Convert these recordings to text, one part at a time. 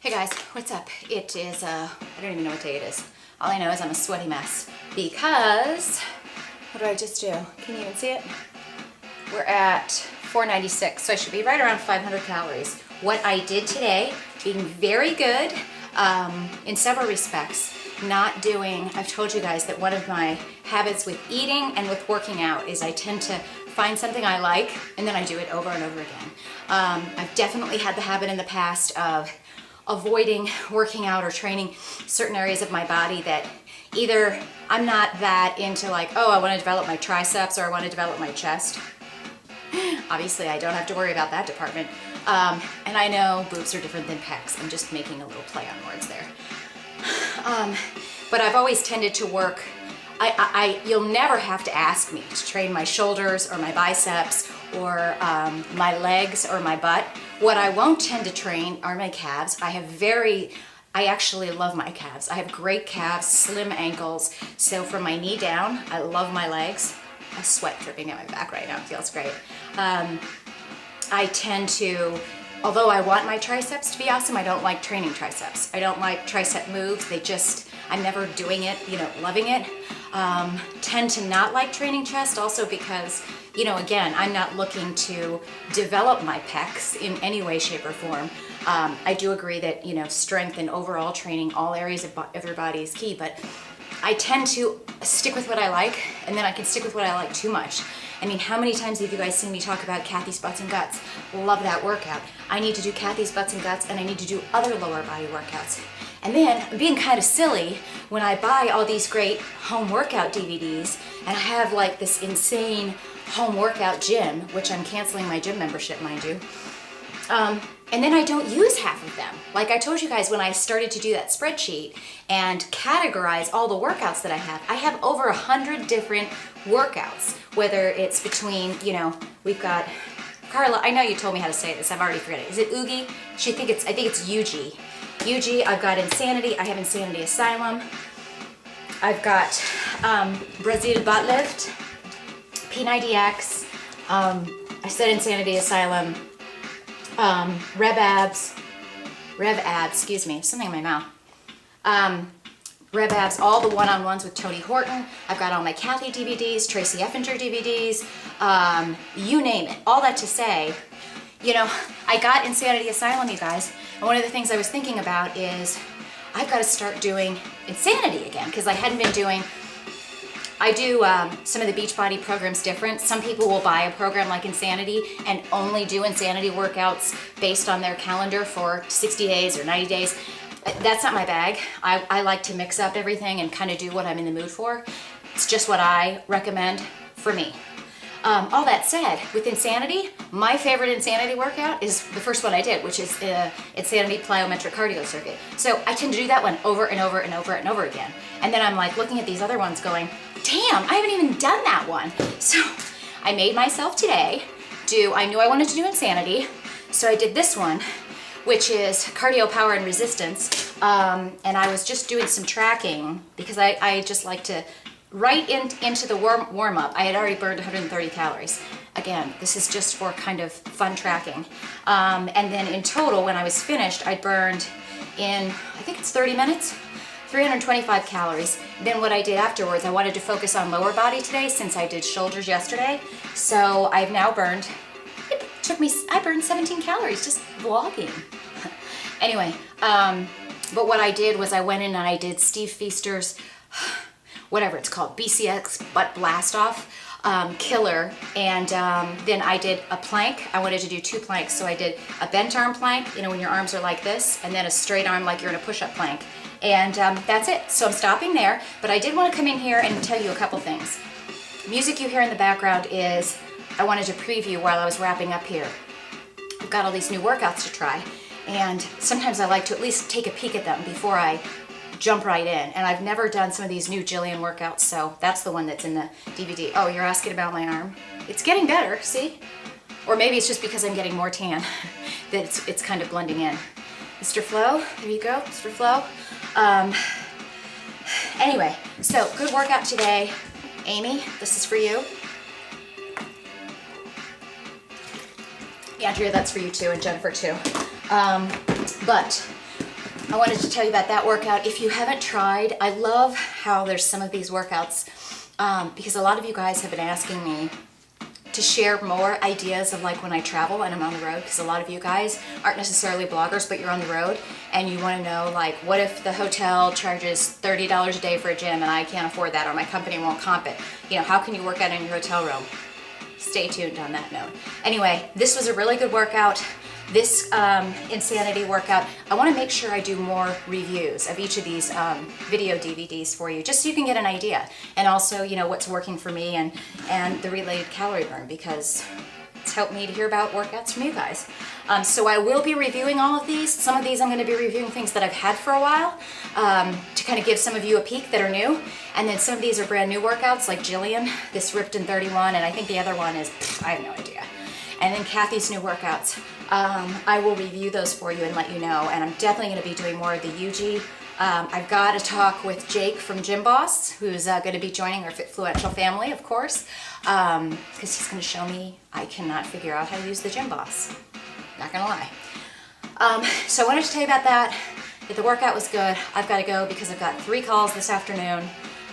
Hey guys, what's up? It is, I don't even know what day it is. All I know is I'm a sweaty mess because, what did I just do? Can you even see it? We're at 496, so I should be right around 500 calories. What I did today, being very good in several respects, not doing, I've told you guys that one of my habits with eating and with working out is I tend to find something I like and then I do it over and over again. I've definitely had the habit in the past of avoiding working out or training certain areas of my body that either I'm not that into, like, oh, I want to develop my triceps or I want to develop my chest. Obviously, I don't have to worry about that department. And I know boobs are different than pecs. I'm just making a little play on words there. But I've always tended to work. You'll never have to ask me to train my shoulders or my biceps or my legs or my butt. What I won't tend to train are my calves. I actually love my calves. I have great calves, slim ankles. So from my knee down, I love my legs. I sweat dripping down my back right now. It feels great. I tend to, although I want my triceps to be awesome, I don't like training triceps. I don't like tricep moves. I'm never doing it, loving it. Tend to not like training chest also because, again, I'm not looking to develop my pecs in any way, shape, or form. I do agree that, strength and overall training, all areas of your body is key, but I tend to stick with what I like, and then I can stick with what I like too much. I mean, how many times have you guys seen me talk about Kathy's Butts and Guts? Love that workout. I need to do Kathy's Butts and Guts, and I need to do other lower body workouts. And then, I'm being kind of silly when I buy all these great home workout DVDs, and I have like this insane home workout gym, which I'm canceling my gym membership, mind you. And then I don't use half of them. Like I told you guys when I started to do that spreadsheet and categorize all the workouts that I have over 100 different workouts, whether it's between, we've got, Carla, I know you told me how to say this, I've already forgot it. Is it Oogie? I think it's UG. UG, I've got Insanity, I have Insanity Asylum. I've got Brazil Butt Lift, P90X, I said Insanity Asylum, Rev Abs, excuse me, something in my mouth. Rev Abs, all the one-on-ones with Tony Horton. I've got all my Kathy DVDs, Tracy Effinger DVDs, you name it. All that to say, I got Insanity Asylum, you guys, and one of the things I was thinking about is I've got to start doing Insanity again, because I hadn't been doing, I do some of the Beachbody programs different. Some people will buy a program like Insanity and only do Insanity workouts based on their calendar for 60 days or 90 days. That's not my bag. I like to mix up everything and kind of do what I'm in the mood for. It's just what I recommend for me. All that said, with Insanity, my favorite Insanity workout is the first one I did, which is Insanity Plyometric Cardio Circuit. So I tend to do that one over and over and over and over again. And then I'm like looking at these other ones going, damn, I haven't even done that one. So I made myself today I knew I wanted to do Insanity, so I did this one, which is Cardio Power and Resistance. And I was just doing some tracking because I just like to, into the warm-up, I had already burned 130 calories. Again, this is just for kind of fun tracking. And then in total, when I was finished, I burned in, I think it's 30 minutes, 325 calories. Then what I did afterwards, I wanted to focus on lower body today since I did shoulders yesterday. So I've now burned, I burned 17 calories just vlogging. Anyway, but what I did was I went in and I did Steve Feaster's, whatever it's called, BCX Butt Blast Off Killer, and then I did a plank. I wanted to do 2 planks, so I did a bent arm plank, when your arms are like this, and then a straight arm like you're in a push-up plank. And that's it. So I'm stopping there, but I did want to come in here and tell you a couple things. Music you hear in the background is, I wanted to preview while I was wrapping up here. I've got all these new workouts to try, and sometimes I like to at least take a peek at them before I jump right in. And I've never done some of these new Jillian workouts, so that's the one that's in the DVD. Oh, you're asking about my arm? It's getting better, see? Or maybe it's just because I'm getting more tan that it's kind of blending in. Mr. Flo, there you go, Mr. Flo. Anyway, so good workout today. Amy, this is for you. Andrea, that's for you too, and Jennifer too. But I wanted to tell you about that workout. If you haven't tried, I love how there's some of these workouts because a lot of you guys have been asking me to share more ideas of like when I travel and I'm on the road, because a lot of you guys aren't necessarily bloggers, but you're on the road and you want to know, like, what if the hotel charges $30 a day for a gym and I can't afford that, or my company won't comp it? You know, how can you work out in your hotel room? Stay tuned on that note. Anyway, this was a really good workout. This insanity workout, I want to make sure I do more reviews of each of these video DVDs for you, just so you can get an idea, and also, you know, what's working for me and the related calorie burn, because it's helped me to hear about workouts from you guys. So I will be reviewing all of these. Some of these I'm going to be reviewing things that I've had for a while to kind of give some of you a peek that are new, and then some of these are brand new workouts, like Jillian, this ripped in 31, and I think the other one is, I have no idea. And then Kathy's new workouts. I will review those for you and let you know, and I'm definitely going to be doing more of the UG. I've got a talk with Jake from Gym Boss, who's going to be joining our Fitfluential family, of course, because he's going to show me I cannot figure out how to use the Gym Boss. Not going to lie. So I wanted to tell you about that. If the workout was good, I've got to go because I've got 3 calls this afternoon,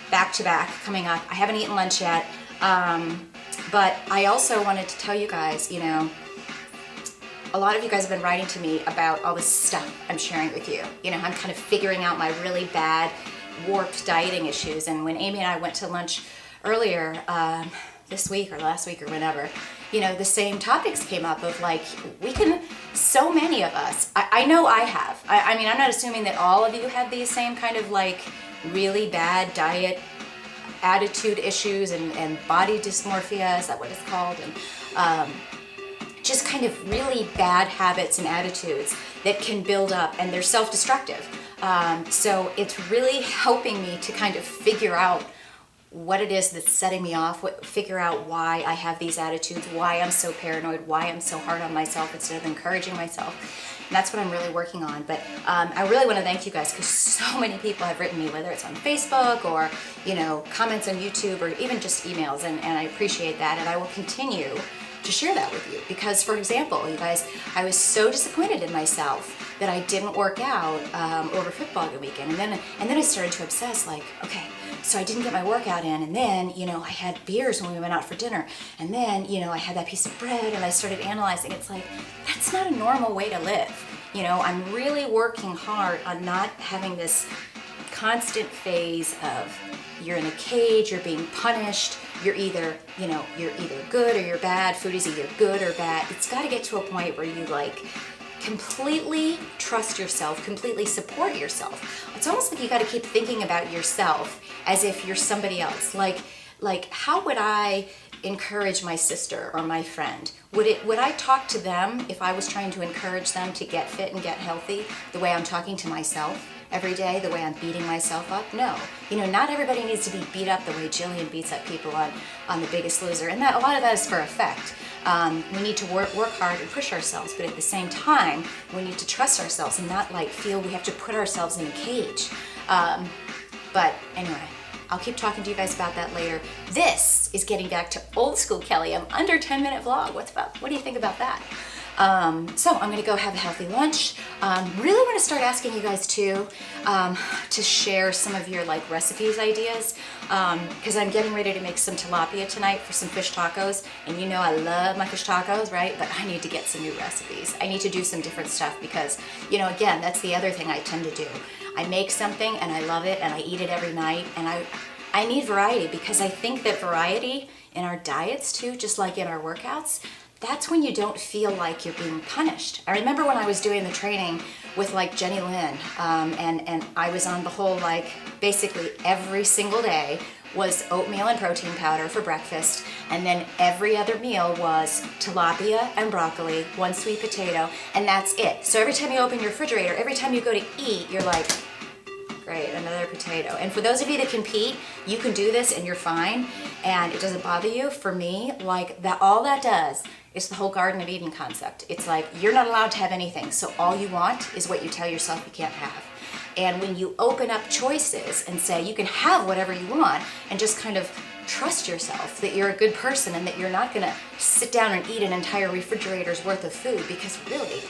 back to back, coming up. I haven't eaten lunch yet. But I also wanted to tell you guys, you know, a lot of you guys have been writing to me about all this stuff I'm sharing with you. You know, I'm kind of figuring out my really bad, warped dieting issues. And when Amy and I went to lunch earlier this week or last week or whenever, you know, the same topics came up of like, we can, so many of us, I know I have. I mean, I'm not assuming that all of you have these same kind of like really bad diet attitude issues and body dysmorphia, is that what it's called? And just kind of really bad habits and attitudes that can build up, and they're self-destructive. So it's really helping me to kind of figure out what it is that's setting me off, figure out why I have these attitudes, why I'm so paranoid, why I'm so hard on myself instead of encouraging myself. And that's what I'm really working on. But I really want to thank you guys, because so many people have written me, whether it's on Facebook or, you know, comments on YouTube or even just emails, and I appreciate that, and I will continue to share that with you. Because, for example, you guys, I was so disappointed in myself that I didn't work out over football weekend, and then I started to obsess, like, okay, so I didn't get my workout in, and then, you know, I had beers when we went out for dinner, and then, you know, I had that piece of bread, and I started analyzing. It's like, that's not a normal way to live. You know, I'm really working hard on not having this constant phase of you're in a cage, you're being punished, you're either, you know, you're either good or you're bad, food is either good or bad. It's got to get to a point where you like completely trust yourself, completely support yourself. It's almost like you got to keep thinking about yourself as if you're somebody else. Like how would I encourage my sister or my friend? Would I talk to them if I was trying to encourage them to get fit and get healthy the way I'm talking to myself every day, the way I'm beating myself up? No. You know, not everybody needs to be beat up the way Jillian beats up people on The Biggest Loser, and that a lot of that is for effect. We need to work hard and push ourselves, but at the same time, we need to trust ourselves and not like feel we have to put ourselves in a cage. But anyway, I'll keep talking to you guys about that later. This is getting back to old school Kelly. I'm under 10-minute vlog. What do you think about that? So I'm gonna go have a healthy lunch. Really want to start asking you guys too to share some of your like recipes ideas, because I'm getting ready to make some tilapia tonight for some fish tacos, and you know I love my fish tacos, right? But I need to get some new recipes. I need to do some different stuff because, you know, again, that's the other thing I tend to do. I make something and I love it and I eat it every night, and I need variety, because I think that variety in our diets too, just like in our workouts, that's when you don't feel like you're being punished. I remember when I was doing the training with like Jenny Lynn, and I was on the whole, like basically every single day was oatmeal and protein powder for breakfast, and then every other meal was tilapia and broccoli, 1 sweet potato, and that's it. So every time you open your refrigerator, every time you go to eat, you're like, great, another potato. And for those of you that compete, you can do this and you're fine, and it doesn't bother you. For me, like that, all that does is the whole Garden of Eden concept. It's like you're not allowed to have anything, so all you want is what you tell yourself you can't have. And when you open up choices and say you can have whatever you want, and just kind of trust yourself that you're a good person and that you're not gonna sit down and eat an entire refrigerator's worth of food, because really,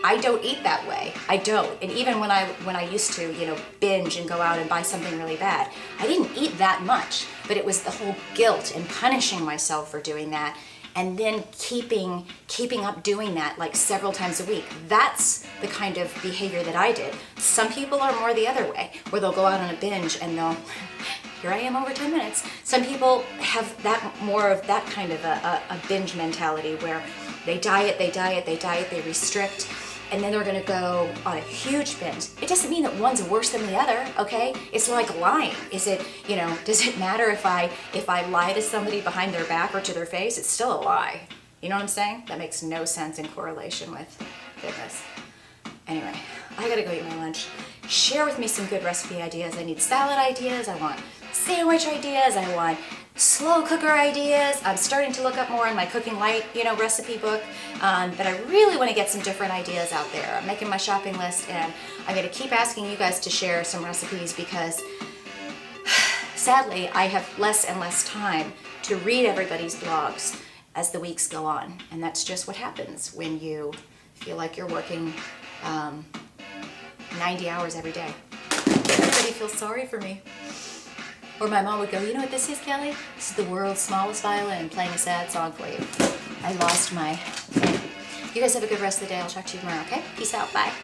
I don't eat that way. I don't. And even when I used to, you know, binge and go out and buy something really bad, I didn't eat that much. But it was the whole guilt and punishing myself for doing that, and then keeping up doing that like several times a week. That's the kind of behavior that I did. Some people are more the other way, where they'll go out on a binge and they'll, here I am over 10 minutes. Some people have that more of that kind of a binge mentality where they diet, they restrict, and then they're gonna go on a huge binge. It doesn't mean that one's worse than the other, okay? It's like lying. Is it, you know, does it matter if I lie to somebody behind their back or to their face? It's still a lie. You know what I'm saying? That makes no sense in correlation with fitness. Anyway, I gotta go eat my lunch. Share with me some good recipe ideas. I need salad ideas, I want sandwich ideas, I want slow cooker ideas. I'm starting to look up more in my Cooking Light, you know, recipe book, but I really want to get some different ideas out there. I'm making my shopping list, and I'm going to keep asking you guys to share some recipes because sadly I have less and less time to read everybody's blogs as the weeks go on, and that's just what happens when you feel like you're working 90 hours every day. Everybody feels sorry for me. Or my mom would go, you know what this is, Kelly? This is the world's smallest violin playing a sad song for you. I lost my... You guys have a good rest of the day. I'll talk to you tomorrow, okay? Peace out. Bye.